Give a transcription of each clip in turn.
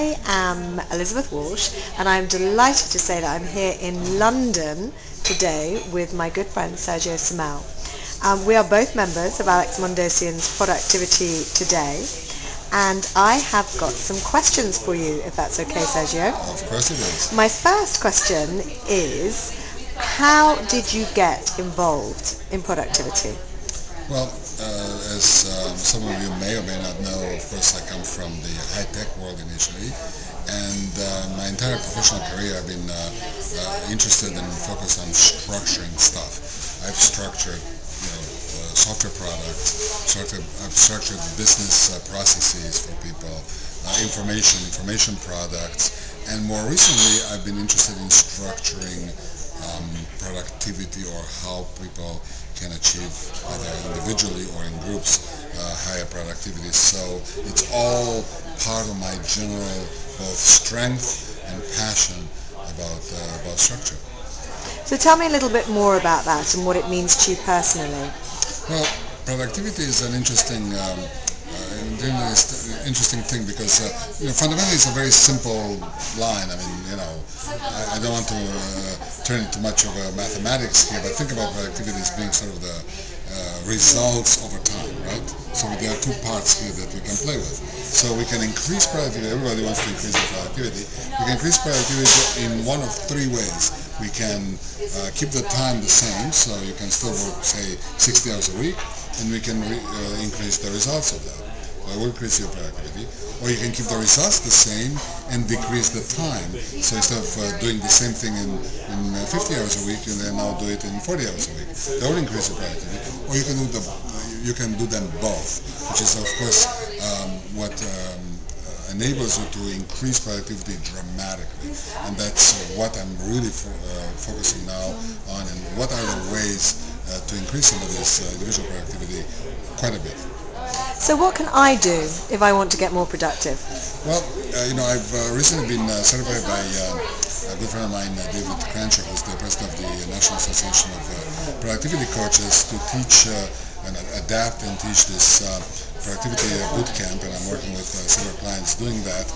I am Elizabeth Walshe, and I'm delighted to say that I'm here in London today with my good friend Sergiu Simmel. We are both members of Alex Mondosian's Productivity Today, and I have got some questions for you, if that's okay, Sergio. Of course it is. My first question is, how did you get involved in productivity? Well, as some of you may or may not know, of course I come from the high-tech world initially, and my entire professional career I've been interested and focused on structuring stuff. I've structured software products, I've structured business processes for people, information products, and more recently I've been interested in structuring productivity, or how people can achieve, either individually or in groups, higher productivity. So it's all part of my general both strength and passion about structure. So tell me a little bit more about that and what it means to you personally. Well, productivity is an interesting thing because fundamentally it's a very simple line. I mean, I don't want to turn into much of a mathematics here, but think about productivity as being sort of the results over time, right? So there are two parts here that we can play with. So we can increase productivity. Everybody wants to increase their productivity. We can increase productivity in one of three ways. We can keep the time the same, so you can still work, say, 60 hours a week, and we can increase the results of that. So it will increase your productivity. Or you can keep the results the same and decrease the time. So instead of doing the same thing in 50 hours a week, you then now do it in 40 hours a week. That will increase your productivity. Or you can do them both, which is of course what enables you to increase productivity dramatically. And that's what I'm really focusing now on, and what are the ways to increase some of this individual productivity quite a bit. So what can I do if I want to get more productive? Well, I've recently been certified by a good friend of mine, David Crancher, who's the president of the National Association of Productivity Coaches, to teach and adapt and teach this productivity boot camp, and I'm working with several clients doing that.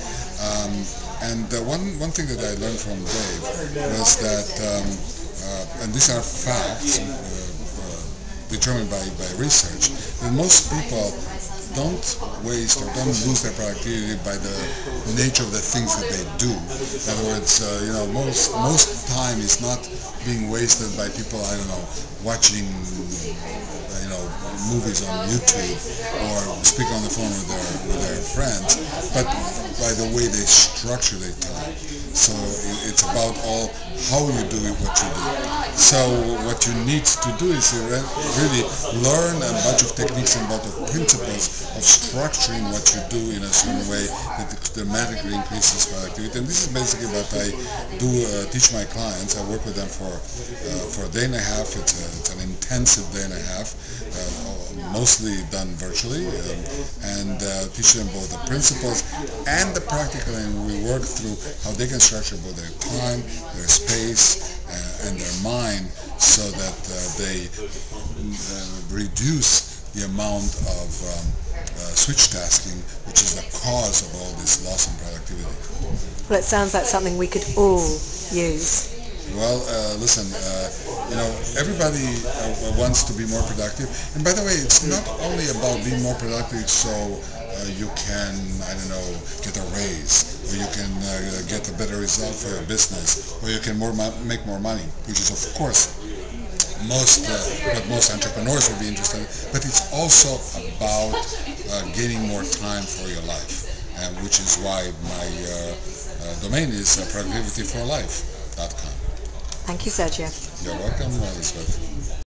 And one thing that I learned from Dave was that, and these are facts determined by research, that most people don't waste or don't lose their productivity by the nature of the things that they do. In other words, most time is not being wasted by people, watching movies on YouTube or speaking on the phone with their friends, but by the way they structure their time. So it's about how you do what you do. So what you need to do is really learn a bunch of techniques and a bunch of principles of structuring what you do in a certain way that dramatically increases productivity. And this is basically what I do teach my clients. I work with them for a day and a half. It's an intensive day and a half, mostly done virtually, and teach them both the principles and the practical, and we work through how they can structure both their time, their space, and their mind, so that they reduce the amount of switch tasking, which is the cause of all this loss in productivity. Well, it sounds like something we could all use. Well, listen, everybody wants to be more productive. And by the way, it's not only about being more productive so you can, get a raise, or you can get a better result for your business, or you can make more money, which is, of course, what most entrepreneurs would be interested in. But it's also about gaining more time for your life, which is why my domain is productivityforlife.com. Thank you, Sergio. You're welcome, Elizabeth.